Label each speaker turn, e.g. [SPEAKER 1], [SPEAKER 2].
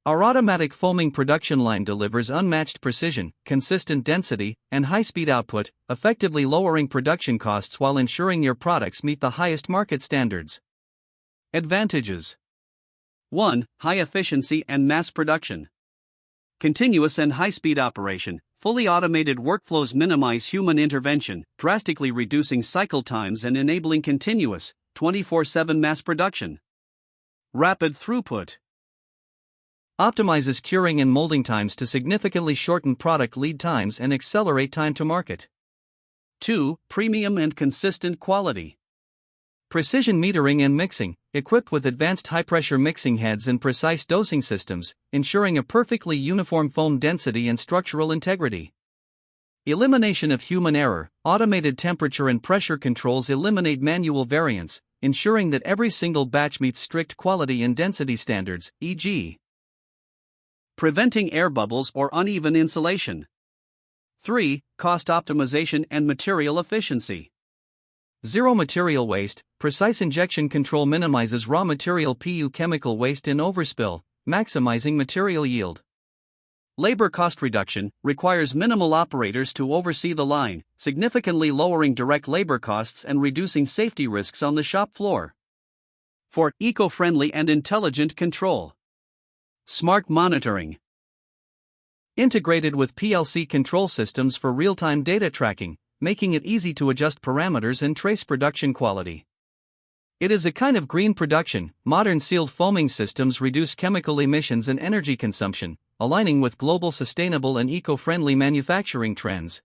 [SPEAKER 1] Our automatic foaming production line delivers unmatched precision, consistent density, and high-speed output, effectively lowering production costs while ensuring your products meet the highest market standards. Advantages: 1. High efficiency and mass production. Continuous and high-speed operation. Fully automated workflows minimize human intervention, drastically reducing cycle times and enabling continuous, 24/7 mass production. Rapid throughput. Optimizes curing and molding times to significantly shorten product lead times and accelerate time to market. 2. Premium and consistent quality. Precision metering and mixing, equipped with advanced high-pressure mixing heads and precise dosing systems, ensuring a perfectly uniform foam density and structural integrity. Elimination of human error. Automated temperature and pressure controls eliminate manual variance, ensuring that every single batch meets strict quality and density standards, e.g. preventing air bubbles or uneven insulation. 3. Cost optimization and material efficiency. Zero material waste. Precise injection control minimizes raw material pu chemical waste and overspill, maximizing material yield. Labor cost reduction requires minimal operators to oversee the line, significantly lowering direct labor costs and reducing safety risks on the shop floor. 4. Eco-friendly and intelligent control. Smart monitoring. Integrated with PLC control systems for real-time data tracking, making it easy to adjust parameters and trace production quality. It is a kind of green production. Modern sealed foaming systems reduce chemical emissions and energy consumption, aligning with global sustainable and eco-friendly manufacturing trends.